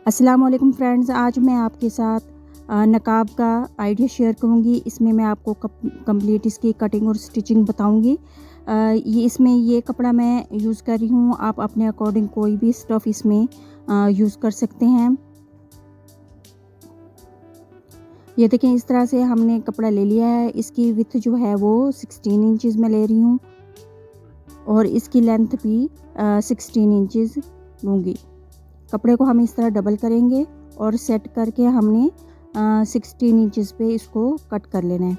अस्सलाम वालेकुम फ्रेंड्स, आज मैं आपके साथ नकाब का आइडिया शेयर करूंगी। इसमें मैं आपको कंप्लीट इसकी कटिंग और स्टिचिंग बताऊंगी। ये कपड़ा मैं यूज़ कर रही हूँ। आप अपने अकॉर्डिंग कोई भी स्टफ़ इसमें यूज़ कर सकते हैं। ये देखें, इस तरह से हमने कपड़ा ले लिया है। इसकी विड्थ जो है वो 16 इंचज़ में ले रही हूँ और इसकी लेंथ भी 16 इंचज़ लूँगी। कपड़े को हम इस तरह डबल करेंगे और सेट करके हमने 16 इंचज़ पे इसको कट कर लेना है।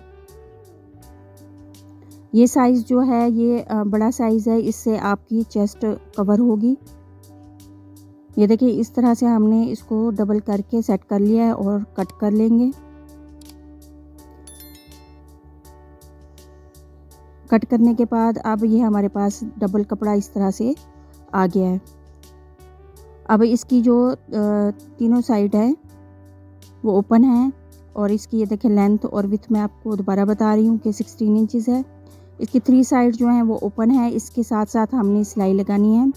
ये साइज़ जो है ये बड़ा साइज़ है, इससे आपकी चेस्ट कवर होगी। ये देखिए, इस तरह से हमने इसको डबल करके सेट कर लिया है और कट कर लेंगे। कट करने के बाद अब ये हमारे पास डबल कपड़ा इस तरह से आ गया है। अब इसकी जो तीनों साइड है वो ओपन है और इसकी ये देखें लेंथ और विड्थ मैं आपको दोबारा बता रही हूँ कि 16 इंचज़ है। इसकी 3 साइड जो हैं वो ओपन है। इसके साथ साथ हमने सिलाई लगानी है।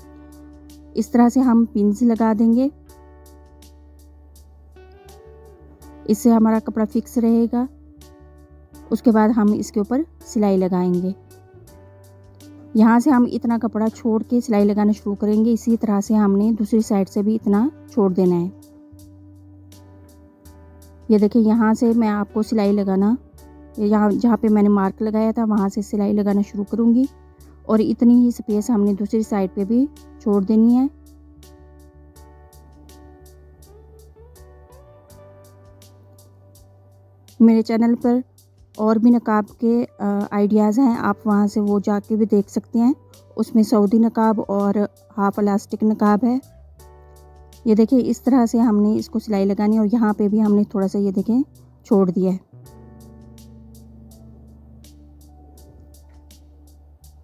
इस तरह से हम पिन्स लगा देंगे, इससे हमारा कपड़ा फिक्स रहेगा। उसके बाद हम इसके ऊपर सिलाई लगाएंगे। यहाँ से हम इतना कपड़ा छोड़ के सिलाई लगाना शुरू करेंगे। इसी तरह से हमने दूसरी साइड से भी इतना छोड़ देना है। ये देखिए, यहाँ से मैं आपको सिलाई लगाना, यहाँ जहाँ पे मैंने मार्क लगाया था वहाँ से सिलाई लगाना शुरू करूँगी और इतनी ही स्पेस हमने दूसरी साइड पे भी छोड़ देनी है। मेरे चैनल पर और भी नकाब के आइडियाज़ हैं, आप वहाँ से वो जाके भी देख सकते हैं। उसमें सऊदी नकाब और हाफ इलास्टिक नकाब है। ये देखिए, इस तरह से हमने इसको सिलाई लगानी है और यहाँ पे भी हमने थोड़ा सा ये देखें छोड़ दिया है।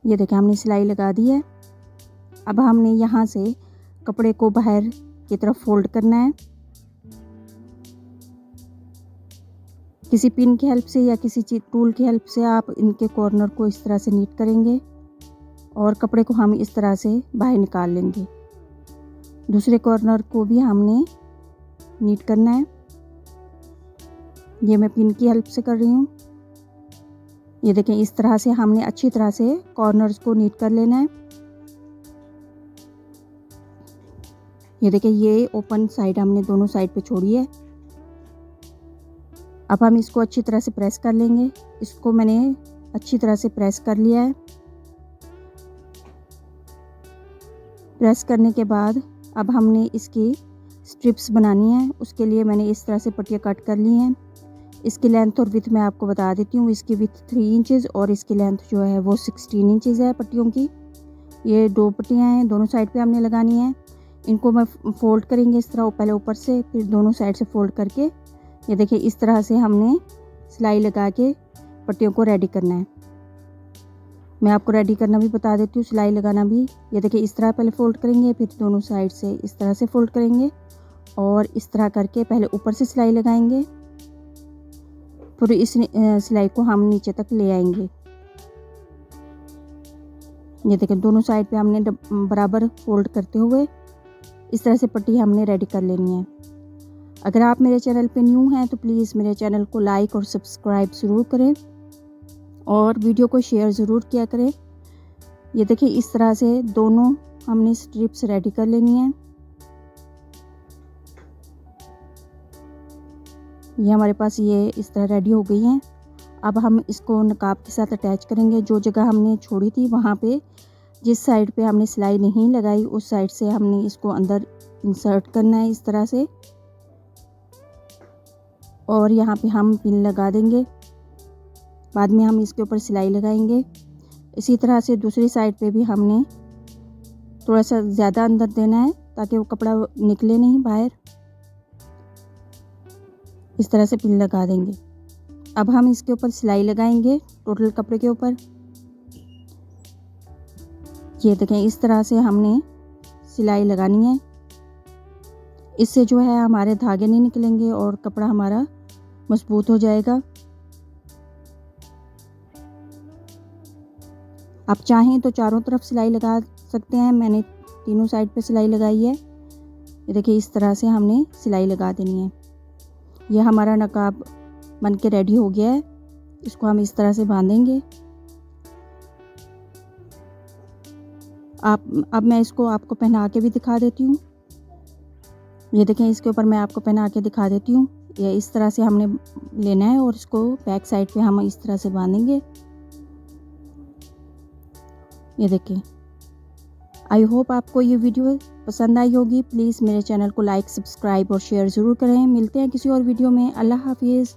ये देखें, हमने सिलाई लगा दी है। अब हमने यहाँ से कपड़े को बाहर की तरफ फोल्ड करना है। किसी पिन की हेल्प से या किसी टूल की हेल्प से आप इनके कॉर्नर को इस तरह से नीट करेंगे और कपड़े को हम इस तरह से बाहर निकाल लेंगे। दूसरे कॉर्नर को भी हमने नीट करना है। ये मैं पिन की हेल्प से कर रही हूँ। ये देखें, इस तरह से हमने अच्छी तरह से कॉर्नर्स को नीट कर लेना है। ये देखें, ये ओपन साइड हमने दोनों साइड पे छोड़ी है। अब हम इसको अच्छी तरह से प्रेस कर लेंगे। इसको मैंने अच्छी तरह से प्रेस कर लिया है। प्रेस करने के बाद अब हमने इसकी स्ट्रिप्स बनानी है। उसके लिए मैंने इस तरह से पट्टियाँ कट कर ली हैं। इसकी लेंथ और विड्थ मैं आपको बता देती हूँ। इसकी विड्थ 3 इंचज़ और इसकी लेंथ जो है वो 16 इंचज़ है पट्टियों की। ये 2 पट्टियाँ हैं, दोनों साइड पे हमने लगानी है। इनको मैं फोल्ड करेंगे इस तरह, पहले ऊपर से फिर दोनों साइड से फोल्ड करके ये देखिए इस तरह से हमने सिलाई लगा के पट्टियों को रेडी करना है। मैं आपको रेडी करना भी बता देती हूँ, सिलाई लगाना भी। ये देखिए, इस तरह पहले फोल्ड करेंगे, फिर दोनों साइड से इस तरह से फोल्ड करेंगे और इस तरह करके पहले ऊपर से सिलाई लगाएंगे, फिर इस सिलाई को हम नीचे तक ले आएंगे। ये देखिए, दोनों साइड पे हमने बराबर फोल्ड करते हुए इस तरह से पट्टी हमने रेडी कर लेनी है। अगर आप मेरे चैनल पे न्यू हैं तो प्लीज़ मेरे चैनल को लाइक और सब्सक्राइब ज़रूर करें और वीडियो को शेयर ज़रूर किया करें। ये देखिए, इस तरह से दोनों हमने स्ट्रिप्स रेडी कर लेनी है। ये हमारे पास ये इस तरह रेडी हो गई हैं। अब हम इसको नकाब के साथ अटैच करेंगे। जो जगह हमने छोड़ी थी वहाँ पे, जिस साइड पे हमने सिलाई नहीं लगाई उस साइड से हमने इसको अंदर इंसर्ट करना है इस तरह से और यहाँ पे हम पिन लगा देंगे। बाद में हम इसके ऊपर सिलाई लगाएंगे। इसी तरह से दूसरी साइड पे भी हमने थोड़ा सा ज़्यादा अंदर देना है ताकि वो कपड़ा निकले नहीं बाहर। इस तरह से पिन लगा देंगे। अब हम इसके ऊपर सिलाई लगाएंगे टोटल कपड़े के ऊपर। ये देखें, इस तरह से हमने सिलाई लगानी है। इससे जो है हमारे धागे नहीं निकलेंगे और कपड़ा हमारा मजबूत हो जाएगा। आप चाहें तो चारों तरफ सिलाई लगा सकते हैं। मैंने तीनों साइड पे सिलाई लगाई है। ये देखिए इस तरह से हमने सिलाई लगा देनी है। ये हमारा नकाब बन के रेडी हो गया है। इसको हम इस तरह से बांधेंगे। अब मैं इसको आपको पहना के भी दिखा देती हूँ। ये देखें इसके ऊपर मैं आपको पहना के दिखा देती हूँ। ये इस तरह से हमने लेना है और इसको बैक साइड पे हम इस तरह से बांधेंगे। ये देखें। आई होप आपको ये वीडियो पसंद आई होगी। प्लीज़ मेरे चैनल को लाइक, सब्सक्राइब और शेयर ज़रूर करें। मिलते हैं किसी और वीडियो में। अल्लाह हाफिज़।